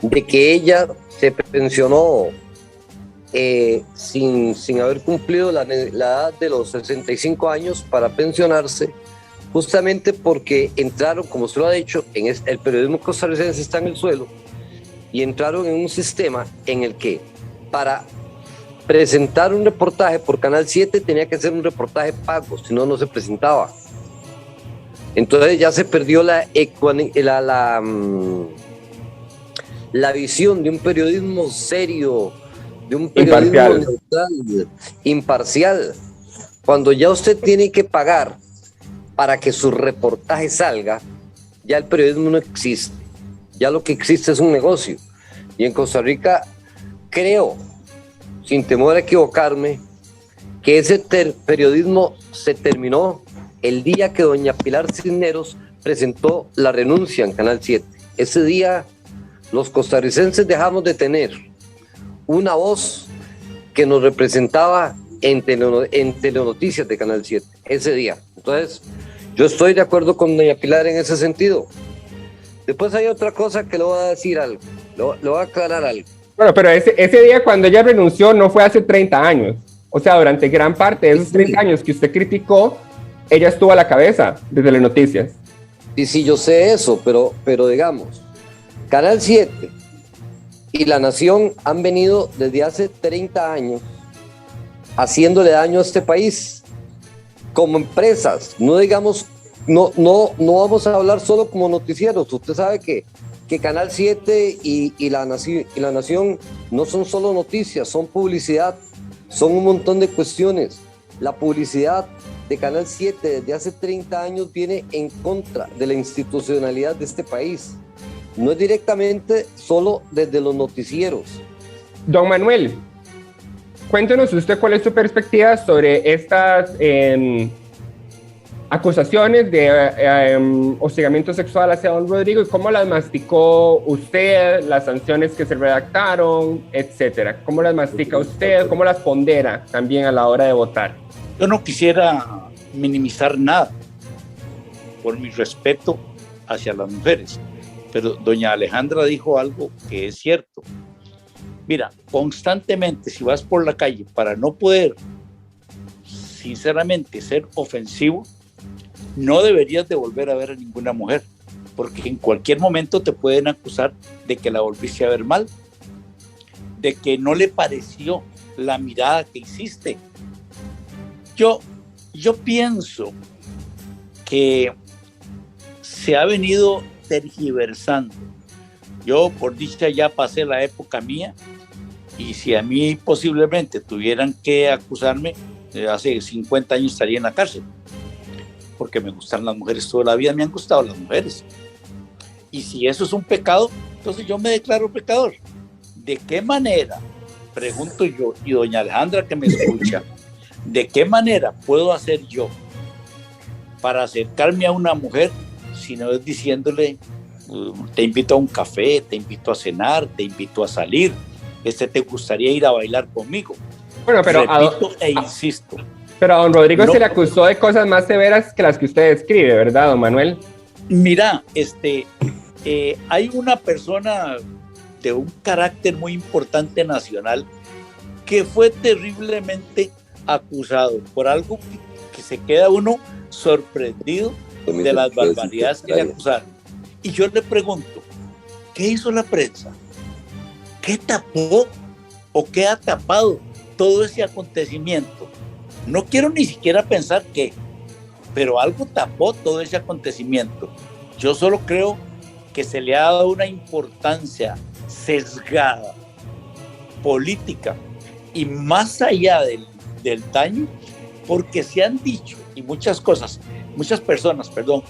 de que ella se pensionó sin haber cumplido la edad de los 65 años para pensionarse, justamente porque entraron, como usted lo ha dicho, el periodismo costarricense está en el suelo, y entraron en un sistema en el que para presentar un reportaje por Canal 7 tenía que ser un reportaje pago, si no, no se presentaba. Entonces ya se perdió la visión de un periodismo serio, de un periodismo neutral, imparcial. Cuando ya usted tiene que pagar para que su reportaje salga, ya el periodismo no existe. Ya lo que existe es un negocio. Y en Costa Rica creo, sin temor a equivocarme, que ese periodismo se terminó el día que doña Pilar Cisneros presentó la renuncia en Canal 7. Ese día los costarricenses dejamos de tener una voz que nos representaba en telenoticias de Canal 7, ese día. Entonces, yo estoy de acuerdo con doña Pilar en ese sentido. Después hay otra cosa que le voy a decir algo, le voy a aclarar algo. Bueno, pero ese día cuando ella renunció no fue hace 30 años. O sea, durante gran parte de esos 30 años que usted criticó, ella estuvo a la cabeza de Telenoticias. Sí, yo sé eso, pero digamos, Canal 7 y La Nación han venido desde hace 30 años haciéndole daño a este país como empresas. No digamos, no vamos a hablar solo como noticieros. Usted sabe que Canal 7 y la Nación no son solo noticias, son publicidad, son un montón de cuestiones. La publicidad de Canal 7 desde hace 30 años viene en contra de la institucionalidad de este país. No es directamente solo desde los noticieros. Don Manuel, cuéntenos usted cuál es su perspectiva sobre estas acusaciones de hostigamiento sexual hacia don Rodrigo y cómo las masticó usted, las sanciones que se redactaron, etcétera. ¿Cómo las mastica usted? ¿Cómo las pondera también a la hora de votar? Yo no quisiera minimizar nada por mi respeto hacia las mujeres, pero doña Alejandra dijo algo que es cierto. Mira, constantemente si vas por la calle para no poder sinceramente ser ofensivo, no deberías de volver a ver a ninguna mujer, porque en cualquier momento te pueden acusar de que la volviste a ver mal, de que no le pareció la mirada que hiciste. Yo pienso que se ha venido tergiversando. Yo, por dicha, ya pasé la época mía, y si a mí posiblemente tuvieran que acusarme, hace 50 años estaría en la cárcel, porque me gustan las mujeres, toda la vida me han gustado las mujeres. Y si eso es un pecado, entonces yo me declaro pecador. ¿De qué manera, pregunto yo, y doña Alejandra que me escucha, de qué manera puedo hacer yo para acercarme a una mujer si no es diciéndole, te invito a un café, te invito a cenar, te invito a salir, te gustaría ir a bailar conmigo? Bueno, pero repito insisto. Pero a don Rodrigo no, se le acusó de cosas más severas que las que usted describe, ¿verdad, don Manuel? Mira, hay una persona de un carácter muy importante nacional que fue terriblemente acusado por algo que se queda uno sorprendido de las barbaridades que le acusaron. Y yo le pregunto, ¿qué hizo la prensa? ¿Qué tapó o qué ha tapado todo ese acontecimiento? No quiero ni siquiera pensar qué, pero algo tapó todo ese acontecimiento. Yo solo creo que se le ha dado una importancia sesgada, política, y más allá del daño, porque se han dicho, y muchas personas,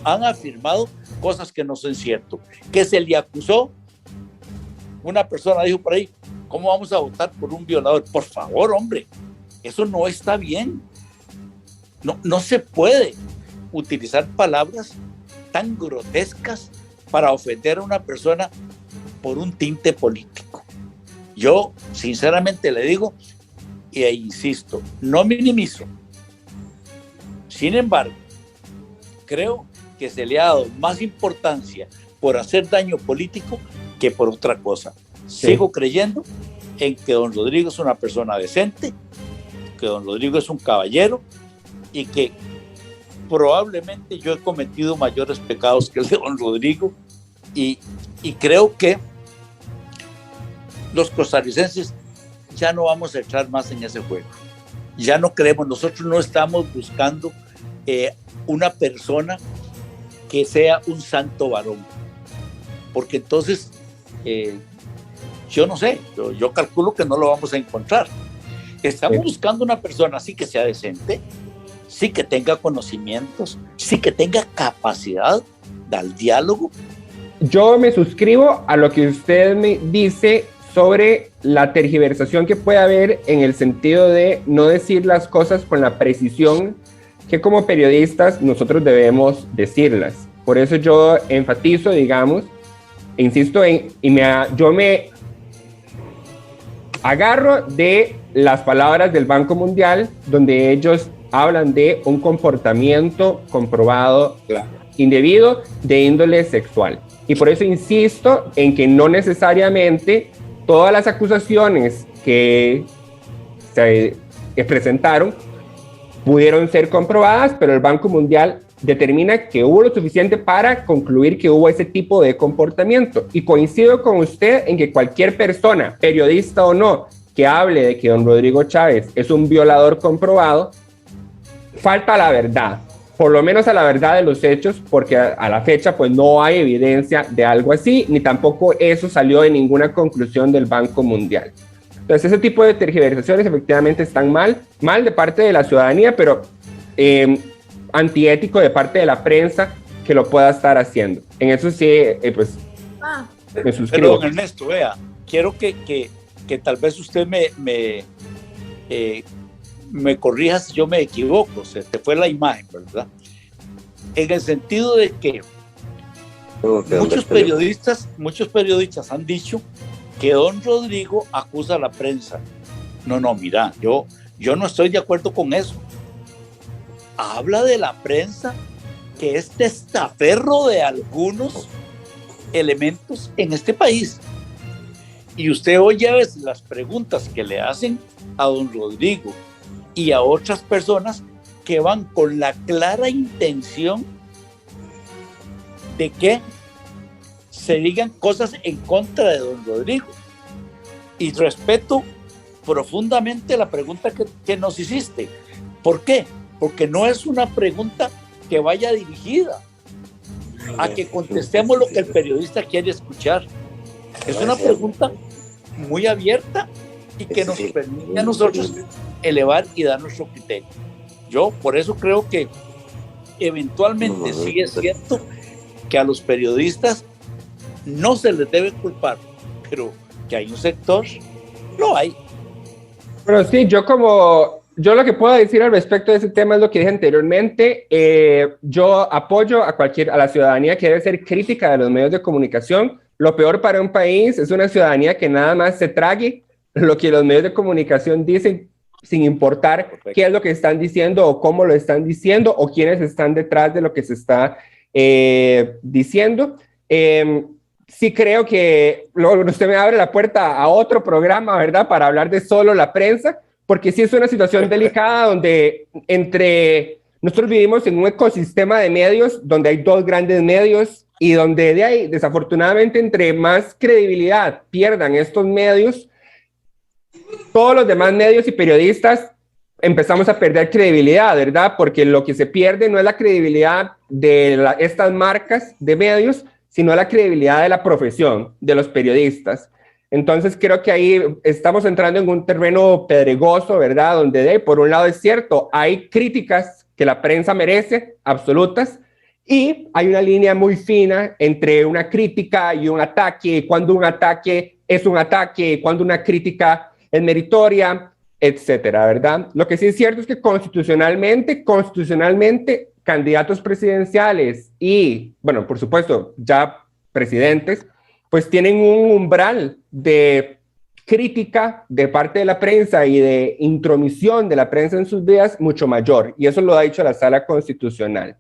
han afirmado cosas que no son ciertas, que se le acusó. Una persona dijo por ahí, ¿cómo vamos a votar por un violador? Por favor, hombre, eso no está bien. No se puede utilizar palabras tan grotescas para ofender a una persona por un tinte político. Yo sinceramente le digo e insisto, no minimizo. Sin embargo, creo que se le ha dado más importancia por hacer daño político que por otra cosa. Sí. Sigo creyendo en que don Rodrigo es una persona decente, que don Rodrigo es un caballero y que probablemente yo he cometido mayores pecados que el de don Rodrigo y creo que los costarricenses ya no vamos a entrar más en ese juego. Ya no creemos, nosotros no estamos buscando una persona que sea un santo varón, porque entonces yo no sé, yo calculo que no lo vamos a encontrar. Estamos buscando una persona sí que sea decente, sí que tenga conocimientos, sí que tenga capacidad del diálogo. Yo me suscribo a lo que usted me dice sobre la tergiversación que puede haber en el sentido de no decir las cosas con la precisión que como periodistas nosotros debemos decirlas. Por eso yo enfatizo, digamos, insisto yo me agarro de las palabras del Banco Mundial, donde ellos hablan de un comportamiento comprobado indebido de índole sexual. Y por eso insisto en que no necesariamente todas las acusaciones que se presentaron pudieron ser comprobadas, pero el Banco Mundial determina que hubo lo suficiente para concluir que hubo ese tipo de comportamiento. Y coincido con usted en que cualquier persona, periodista o no, que hable de que don Rodrigo Chávez es un violador comprobado, falta la verdad, por lo menos a la verdad de los hechos, porque a la fecha pues no hay evidencia de algo así, ni tampoco eso salió de ninguna conclusión del Banco Mundial. Entonces, ese tipo de tergiversaciones efectivamente están mal de parte de la ciudadanía, pero antiético de parte de la prensa que lo pueda estar haciendo. En eso sí, pues, me suscribo. Perdón, Ernesto, vea, quiero que tal vez usted me corrija si yo me equivoco, se te fue la imagen, ¿verdad? En el sentido de que muchos periodistas han dicho que don Rodrigo acusa a la prensa. No, mira, yo no estoy de acuerdo con eso. Habla de la prensa que es testaferro de algunos elementos en este país. Y usted oye a veces las preguntas que le hacen a don Rodrigo y a otras personas que van con la clara intención de que se digan cosas en contra de don Rodrigo. Y respeto profundamente la pregunta que nos hiciste. ¿Por qué? Porque no es una pregunta que vaya dirigida a que contestemos lo que el periodista quiere escuchar. Es una pregunta muy abierta y que nos permite a nosotros elevar y dar nuestro criterio. Yo por eso creo que eventualmente sí es cierto que a los periodistas no se les debe culpar, pero que hay un sector, lo hay. Pero sí, yo lo que puedo decir al respecto de ese tema es lo que dije anteriormente. Yo apoyo a la ciudadanía que debe ser crítica de los medios de comunicación. Lo peor para un país es una ciudadanía que nada más se trague lo que los medios de comunicación dicen, sin importar qué es lo que están diciendo o cómo lo están diciendo o quiénes están detrás de lo que se está diciendo. Sí creo que luego usted me abre la puerta a otro programa, ¿verdad? Para hablar de solo la prensa, porque sí es una situación delicada donde nosotros vivimos en un ecosistema de medios donde hay dos grandes medios y donde de ahí, desafortunadamente, entre más credibilidad pierdan estos medios, todos los demás medios y periodistas empezamos a perder credibilidad, ¿verdad? Porque lo que se pierde no es la credibilidad de estas marcas de medios, sino la credibilidad de la profesión, de los periodistas. Entonces creo que ahí estamos entrando en un terreno pedregoso, ¿verdad? Donde por un lado es cierto, hay críticas que la prensa merece, absolutas, y hay una línea muy fina entre una crítica y un ataque, cuando un ataque es un ataque, cuando una crítica es meritoria, etcétera, ¿verdad? Lo que sí es cierto es que constitucionalmente, candidatos presidenciales y, bueno, por supuesto, ya presidentes, pues tienen un umbral de crítica de parte de la prensa y de intromisión de la prensa en sus vidas mucho mayor, y eso lo ha dicho la Sala Constitucional.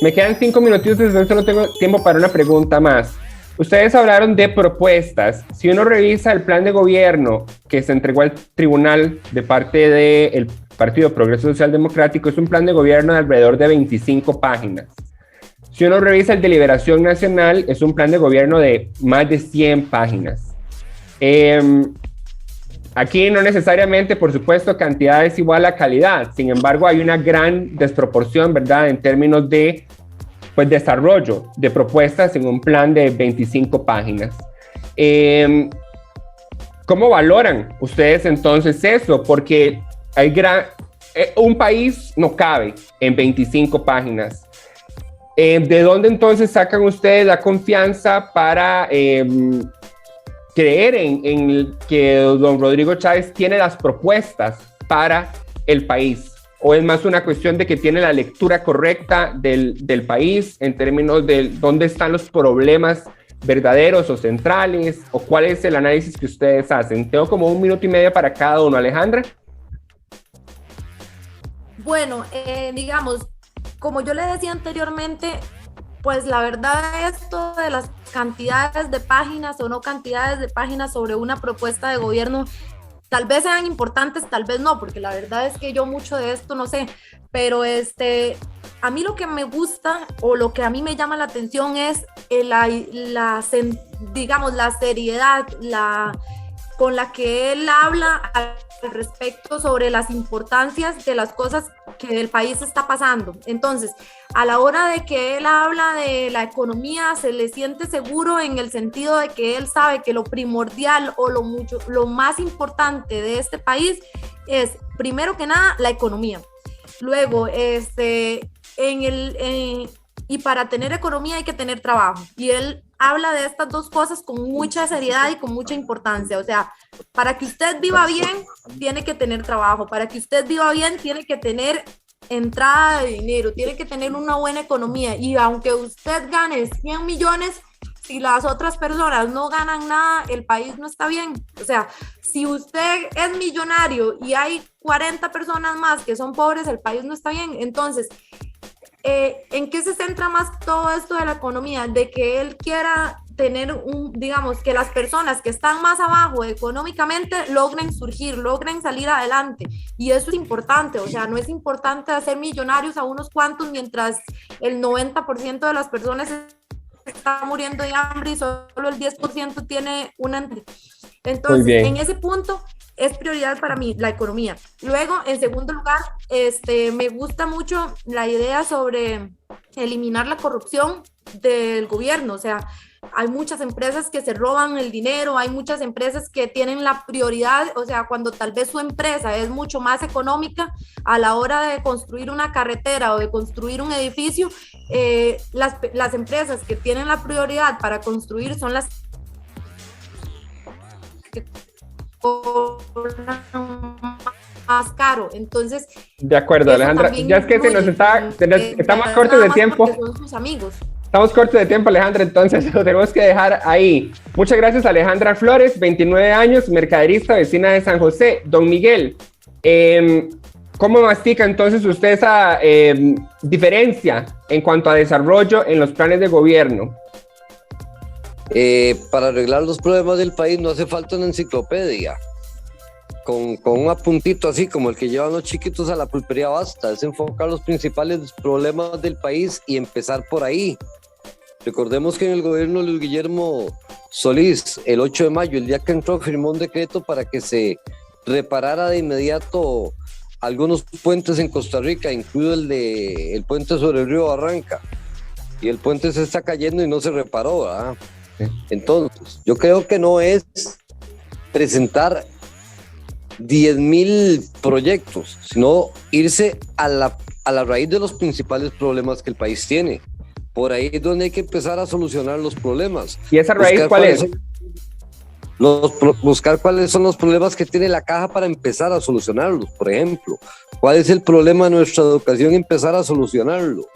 Me quedan 5 minutitos, entonces no tengo tiempo para una pregunta más. Ustedes hablaron de propuestas. Si uno revisa el plan de gobierno que se entregó al tribunal de parte del Partido Progreso Social Democrático, es un plan de gobierno de alrededor de 25 páginas. Si uno revisa el de Liberación Nacional, es un plan de gobierno de más de 100 páginas. Aquí no necesariamente, por supuesto, cantidad es igual a calidad. Sin embargo, hay una gran desproporción, ¿verdad?, en términos de desarrollo de propuestas en un plan de 25 páginas. ¿Cómo valoran ustedes entonces eso? Porque un país no cabe en 25 páginas. ¿De dónde entonces sacan ustedes la confianza para creer en que don Rodrigo Chávez tiene las propuestas para el país? ¿O es más una cuestión de que tiene la lectura correcta del país en términos de dónde están los problemas verdaderos o centrales? ¿O cuál es el análisis que ustedes hacen? Tengo como 1 minuto y medio para cada uno. Alejandra. Bueno, digamos, como yo le decía anteriormente, pues la verdad esto de las cantidades de páginas o no cantidades de páginas sobre una propuesta de gobierno, tal vez sean importantes, tal vez no, porque la verdad es que yo mucho de esto no sé, pero a mí lo que me gusta o lo que a mí me llama la atención es digamos, la seriedad, con la que él habla al respecto sobre las importancias de las cosas que el país está pasando. Entonces, a la hora de que él habla de la economía, se le siente seguro en el sentido de que él sabe que lo primordial o lo más importante de este país es, primero que nada, la economía. Luego, y para tener economía hay que tener trabajo. Y él habla de estas dos cosas con mucha seriedad y con mucha importancia. O sea, para que usted viva bien, tiene que tener trabajo. Para que usted viva bien, tiene que tener entrada de dinero, tiene que tener una buena economía. Y aunque usted gane 100 millones, si las otras personas no ganan nada, el país no está bien. O sea, si usted es millonario y hay 40 personas más que son pobres, el país no está bien. Entonces, ¿en qué se centra más todo esto de la economía? De que él quiera tener digamos, que las personas que están más abajo económicamente logren surgir, logren salir adelante. Y eso es importante, o sea, no es importante hacer millonarios a unos cuantos mientras el 90% de las personas está muriendo de hambre y solo el 10% tiene una. Entonces, en ese punto es prioridad para mí la economía. Luego, en segundo lugar, me gusta mucho la idea sobre eliminar la corrupción del gobierno. O sea, hay muchas empresas que se roban el dinero, hay muchas empresas que tienen la prioridad, o sea, cuando tal vez su empresa es mucho más económica a la hora de construir una carretera o de construir un edificio, las empresas que tienen la prioridad para construir son las que cobran más caro. Entonces, de acuerdo, Alejandra, ya es que estamos cortos de tiempo. Son sus amigos. Estamos cortos de tiempo, Alejandra, entonces lo tenemos que dejar ahí. Muchas gracias, Alejandra Flores, 29 años, mercaderista, vecina de San José. Don Miguel, ¿cómo mastica entonces usted esa diferencia en cuanto a desarrollo en los planes de gobierno? Para arreglar los problemas del país no hace falta una enciclopedia. Con un apuntito así como el que llevan los chiquitos a la pulpería basta, es enfocar los principales problemas del país y empezar por ahí. Recordemos que en el gobierno de Luis Guillermo Solís, el 8 de mayo, el día que entró, firmó un decreto para que se reparara de inmediato algunos puentes en Costa Rica, incluido el puente sobre el río Barranca. Y el puente se está cayendo y no se reparó, ¿verdad? Entonces, yo creo que no es presentar 10,000 proyectos, sino irse a la raíz de los principales problemas que el país tiene. Por ahí es donde hay que empezar a solucionar los problemas. ¿Y esa raíz cuál es? Buscar cuáles son los problemas que tiene la caja para empezar a solucionarlos. Por ejemplo, ¿cuál es el problema de nuestra educación? Empezar a solucionarlo.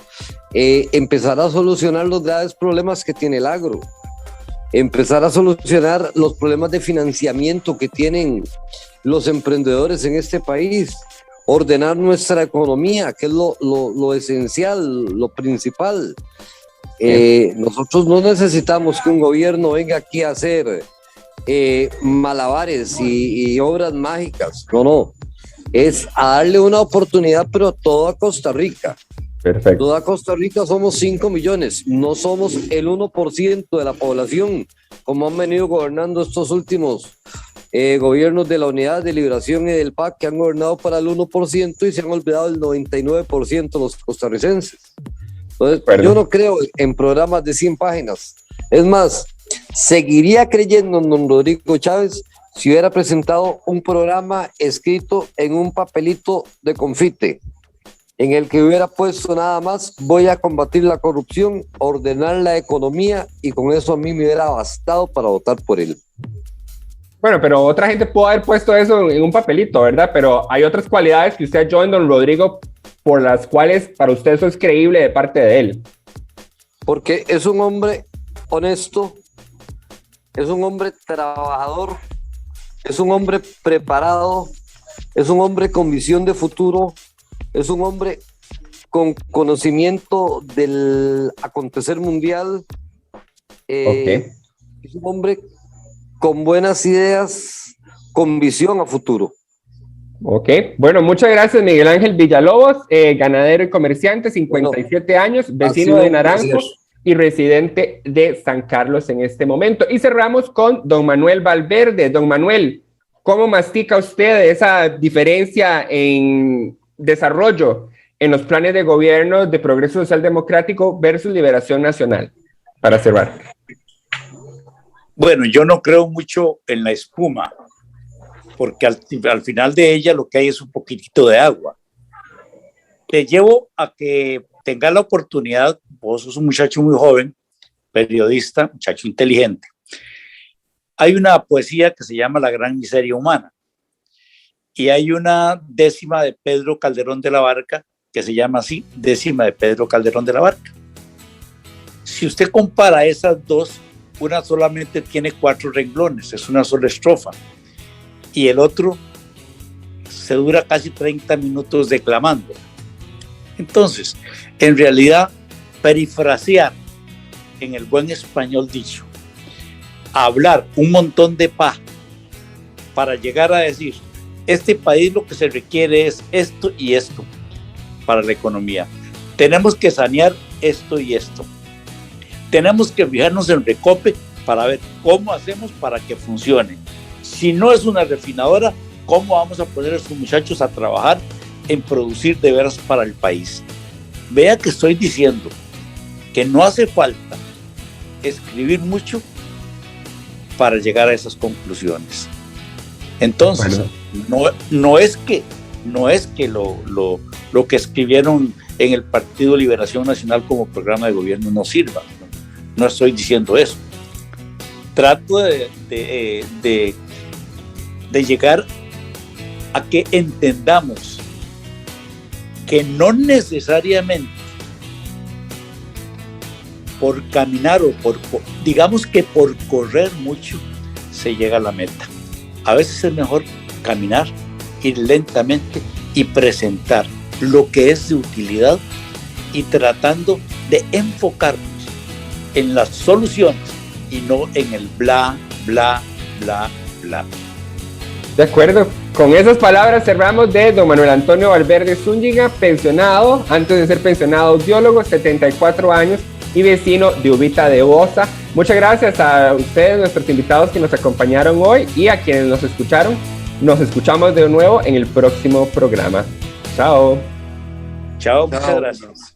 Empezar a solucionar los graves problemas que tiene el agro. Empezar a solucionar los problemas de financiamiento que tienen los emprendedores en este país. Ordenar nuestra economía, que es lo esencial, lo principal. Nosotros no necesitamos que un gobierno venga aquí a hacer malabares y obras mágicas. No. Es a darle una oportunidad, pero a toda Costa Rica. Perfecto. Toda Costa Rica somos 5 millones, no somos el 1% de la población, como han venido gobernando estos últimos gobiernos de la Unidad de Liberación y del PAC, que han gobernado para el 1% y se han olvidado del 99% de los costarricenses. Entonces, yo no creo en programas de 100 páginas. Es más, seguiría creyendo en don Rodrigo Chávez si hubiera presentado un programa escrito en un papelito de confite, en el que hubiera puesto nada más: voy a combatir la corrupción, ordenar la economía, y con eso a mí me hubiera bastado para votar por él. Bueno, pero otra gente pudo haber puesto eso en un papelito, ¿verdad? Pero hay otras cualidades que usted halló en don Rodrigo por las cuales para usted eso es creíble de parte de él. Porque es un hombre honesto, es un hombre trabajador, es un hombre preparado, es un hombre con visión de futuro, es un hombre con conocimiento del acontecer mundial, es un hombre con buenas ideas, con visión a futuro. Ok, bueno, muchas gracias, Miguel Ángel Villalobos, ganadero y comerciante, 57 años, vecino de Naranjo. y residente de San Carlos en este momento. Y cerramos con don Manuel Valverde. Don Manuel, ¿cómo mastica usted esa diferencia en desarrollo en los planes de gobierno de Progreso Social Democrático versus Liberación Nacional? Para cerrar. Bueno, yo no creo mucho en la espuma, porque al final de ella lo que hay es un poquitito de agua. Te llevo a que tengas la oportunidad, vos sos un muchacho muy joven, periodista, muchacho inteligente. Hay una poesía que se llama La Gran Miseria Humana, y hay una décima de Pedro Calderón de la Barca que se llama así, décima de Pedro Calderón de la Barca. Si usted compara esas dos, una solamente tiene 4 renglones, es una sola estrofa, y el otro se dura casi 30 minutos declamando. Entonces, en realidad, perifrasear en el buen español dicho, hablar un montón de paja para llegar a decir, este país lo que se requiere es esto y esto para la economía. Tenemos que sanear esto y esto. Tenemos que fijarnos en Recope para ver cómo hacemos para que funcione. Si no es una refinadora, ¿cómo vamos a poner a estos muchachos a trabajar en producir de veras para el país? Vea que estoy diciendo que no hace falta escribir mucho para llegar a esas conclusiones. Entonces, bueno, no es que lo que escribieron en el Partido Liberación Nacional como programa de gobierno no sirva. No estoy diciendo eso. Trato de llegar a que entendamos que no necesariamente por caminar o digamos que por correr mucho se llega a la meta. A veces es mejor caminar, ir lentamente y presentar lo que es de utilidad y tratando de enfocarnos en las soluciones y no en el bla, bla, bla, bla. De acuerdo. Con esas palabras cerramos de don Manuel Antonio Valverde Zúñiga, pensionado, antes de ser pensionado audiólogo, 74 años y vecino de Uvita de Osa. Muchas gracias a ustedes, nuestros invitados que nos acompañaron hoy, y a quienes nos escucharon. Nos escuchamos de nuevo en el próximo programa. Chao. Chao, muchas gracias.